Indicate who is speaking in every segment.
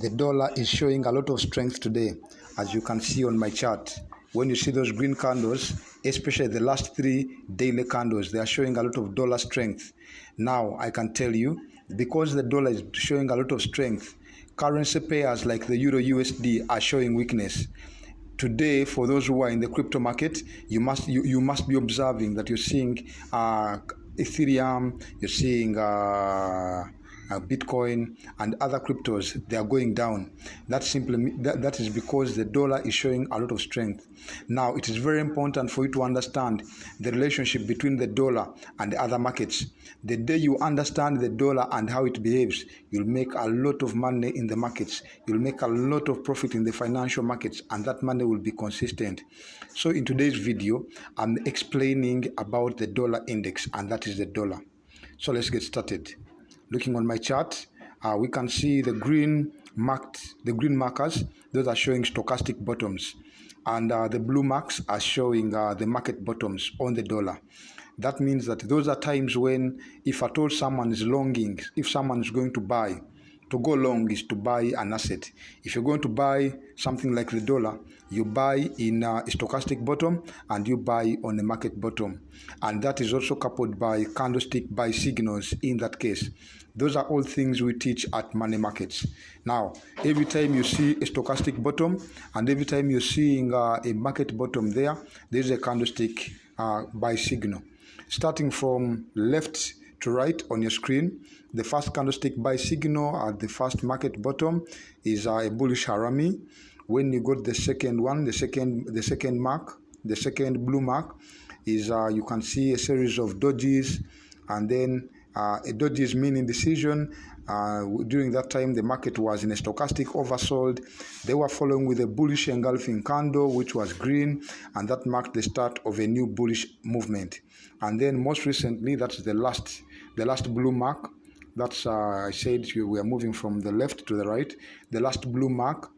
Speaker 1: The dollar is showing a lot of strength today, as you can see on my chart. When you see those green candles, especially the last 3 daily candles, they are showing a lot of dollar strength. Now, I can tell you, because the dollar is showing a lot of strength, currency pairs like the Euro USD are showing weakness. Today, for those who are in the crypto market, you must be observing that you're seeing Ethereum, you're seeing Bitcoin and other cryptos, they are going down. That is because the dollar is showing a lot of strength. Now, it is very important for you to understand the relationship between the dollar and the other markets. The day you understand the dollar and how it behaves, you'll make a lot of money in the markets. You'll make a lot of profit in the financial markets, and that money will be consistent. So in today's video, I'm explaining about the dollar index, and that is the dollar. So let's get started. Looking on my chart, we can see the green markers. Those are showing stochastic bottoms, and the blue marks are showing the market bottoms on the dollar. That means that those are times when, if at all someone is longing, if someone is going to buy, to go long is to buy an asset. If you're going to buy something like the dollar, you buy in a stochastic bottom and you buy on a market bottom. And that is also coupled by candlestick buy signals in that case. Those are all things we teach at money markets. Now, every time you see a stochastic bottom and every time you're seeing a market bottom there's a candlestick buy signal. Starting from left to right on your screen, the first candlestick buy signal at the first market bottom is a bullish harami. When you got the second one, the second blue mark is you can see a series of dojis, and then a doji is meaning decision. During that time, the market was in a stochastic oversold. They were following with a bullish engulfing candle, which was green, and that marked the start of a new bullish movement. And then most recently, that's the last blue mark. That's I said we are moving from the left to the right. The last blue mark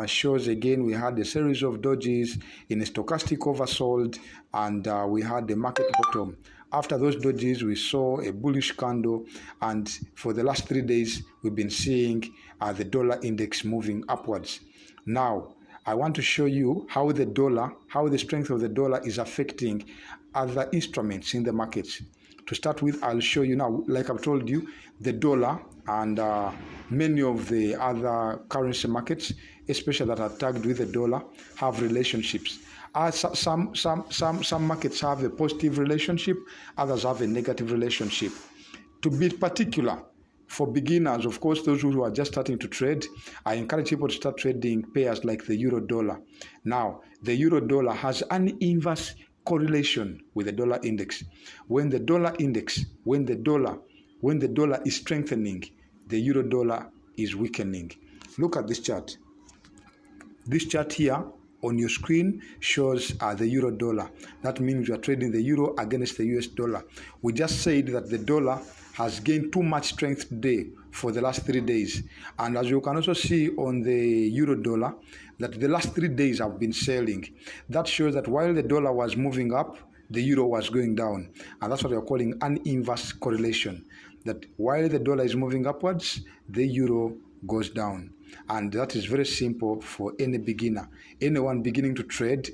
Speaker 1: shows again we had a series of dojis in a stochastic oversold, and we had the market bottom. After those dojis, we saw a bullish candle, and for the last 3 days, we've been seeing the dollar index moving upwards. Now, I want to show you how the strength of the dollar is affecting other instruments in the markets. To start with, I'll show you now, like I've told you, the dollar and many of the other currency markets, especially that are tagged with the dollar, have relationships. Some markets have a positive relationship, others have a negative relationship. To be particular, for beginners, of course, those who are just starting to trade, I encourage people to start trading pairs like the euro dollar. Now, the euro dollar has an inverse correlation with the dollar index. When the dollar is strengthening, the euro dollar is weakening. Look at this chart. This chart here on your screen shows the euro dollar. That means you are trading the euro against the US dollar. We just said that the dollar has gained too much strength today for the last 3 days. And as you can also see on the euro dollar, that the last 3 days have been selling. That shows that while the dollar was moving up, the euro was going down. And that's what we're calling an inverse correlation. That while the dollar is moving upwards, the euro goes down. And that is very simple for any beginner. Anyone beginning to trade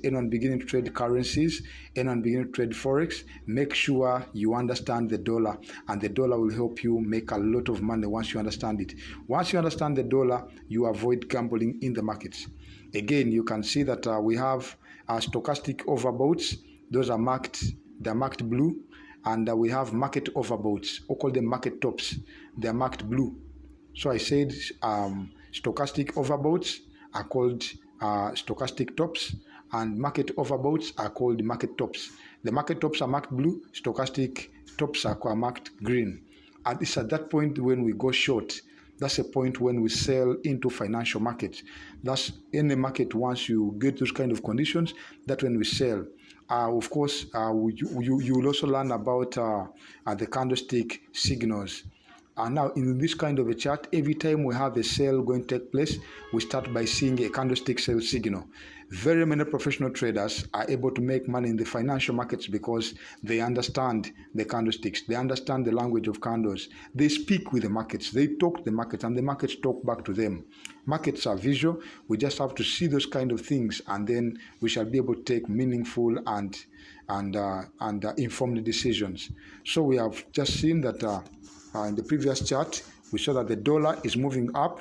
Speaker 1: currencies, anyone beginning to trade Forex, make sure you understand the dollar, and the dollar will help you make a lot of money once you understand it. Once you understand the dollar, you avoid gambling in the markets. Again, you can see that we have stochastic overbouts. Those are marked blue, and we have market overbouts, or call them market tops. They are marked blue. So I said stochastic overbouts are called stochastic tops, and market overbouts are called market tops. The market tops are marked blue, stochastic tops are marked green. And it's at that point when we go short. That's a point when we sell into financial markets. That's in the market. Once you get those kind of conditions, that's when we sell. Of course, you will also learn about the candlestick signals. And now in this kind of a chart, every time we have a sale going to take place, we start by seeing a candlestick sell signal. Very many professional traders are able to make money in the financial markets because they understand the candlesticks. They understand the language of candles. They speak with the markets. They talk to the markets, and the markets talk back to them. Markets are visual. We just have to see those kind of things, and then we shall be able to take meaningful and informed decisions. So we have just seen that in the previous chart, we saw that the dollar is moving up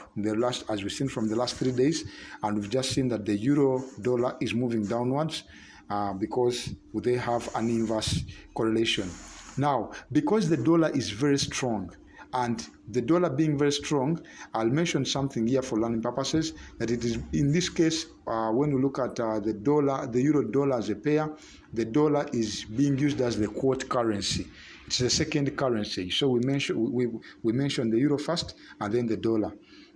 Speaker 1: as we've seen from the last 3 days, and we've just seen that the euro dollar is moving downwards because they have an inverse correlation. Now, because the dollar is very strong, and the dollar being very strong, I'll mention something here for learning purposes, that it is, in this case, when we look at the euro dollar as a pair, the dollar is being used as the quote currency. It's the second currency. So we mention the euro first and then the dollar.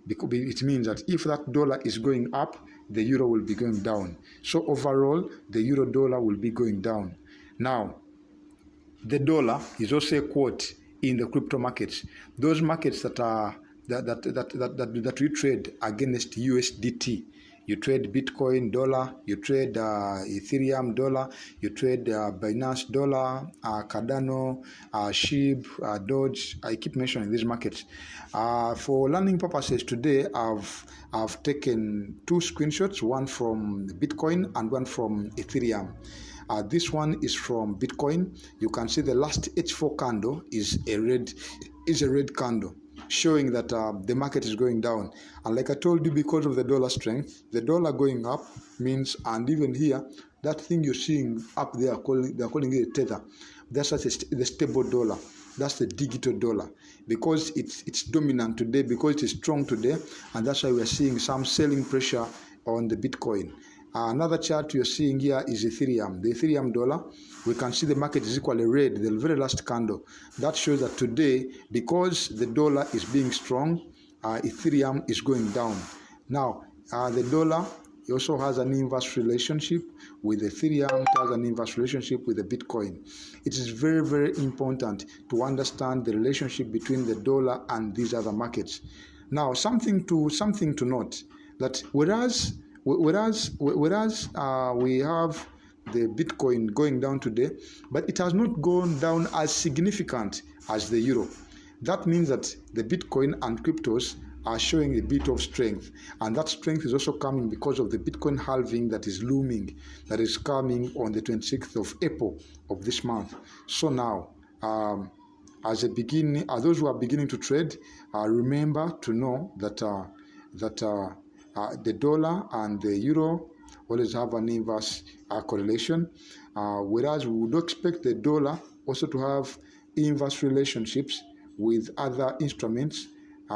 Speaker 1: Because it means that if that dollar is going up, the euro will be going down. So overall, the euro dollar will be going down. Now, the dollar is also a quote in the crypto markets. Those markets that we trade against USDT. You trade Bitcoin dollar, you trade Ethereum dollar, you trade Binance dollar, Cardano, SHIB, Doge. I keep mentioning these markets. For learning purposes today, I've taken 2 screenshots, one from Bitcoin and one from Ethereum. This one is from Bitcoin. You can see the last H4 candle is a red candle, showing that the market is going down. And like I told you, because of the dollar strength, the dollar going up means, and even here, that thing you're seeing up there, they're calling it a tether. That's the stable dollar. That's the digital dollar, because it's dominant today, because it is strong today, and that's why we're seeing some selling pressure on the Bitcoin. Another chart you're seeing here is Ethereum. The Ethereum dollar, we can see the market is equally red, the very last candle. That shows that today, because the dollar is being strong, Ethereum is going down. Now, the dollar also has an inverse relationship with Ethereum. It has an inverse relationship with the Bitcoin. It is very, very important to understand the relationship between the dollar and these other markets. Now, something to note, that whereas we have the Bitcoin going down today, but it has not gone down as significant as the euro. That means that the Bitcoin and cryptos are showing a bit of strength, and that strength is also coming because of the Bitcoin halving that is looming, that is coming on the 26th of April of this month. So now, as those who are beginning to trade, remember to know that the dollar and the euro always have an inverse correlation, whereas we would expect the dollar also to have inverse relationships with other instruments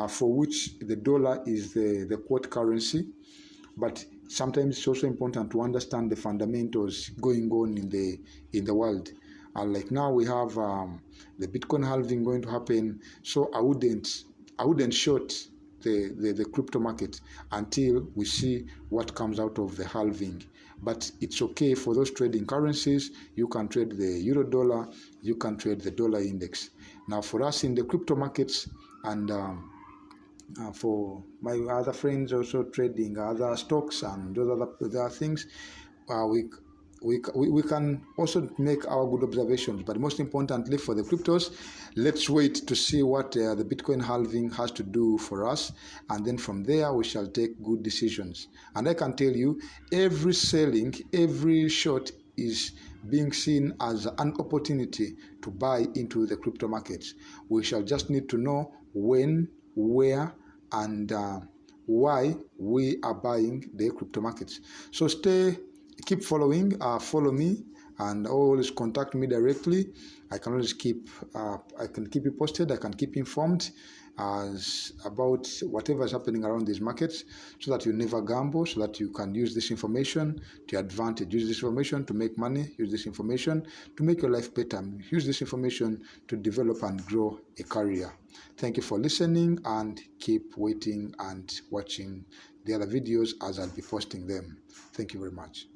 Speaker 1: for which the dollar is the quote currency. But sometimes it's also important to understand the fundamentals going on in the world. Like now we have the Bitcoin halving going to happen, so I wouldn't short the crypto market until we see what comes out of the halving. But it's okay for those trading currencies. You can trade the euro dollar, you can trade the dollar index. Now for us in the crypto markets, and for my other friends also trading other stocks and those other things, we can also make our good observations. But most importantly for the cryptos, let's wait to see what the Bitcoin halving has to do for us, and then from there we shall take good decisions. And I can tell you, every selling, every short is being seen as an opportunity to buy into the crypto markets. We shall just need to know when, where, and why we are buying the crypto markets. So keep following, follow me, and always contact me directly. I can always keep you posted. I can keep informed about whatever is happening around these markets, so that you never gamble, so that you can use this information to your advantage. Use this information to make money. Use this information to make your life better. Use this information to develop and grow a career. Thank you for listening, and keep waiting and watching the other videos as I'll be posting them. Thank you very much.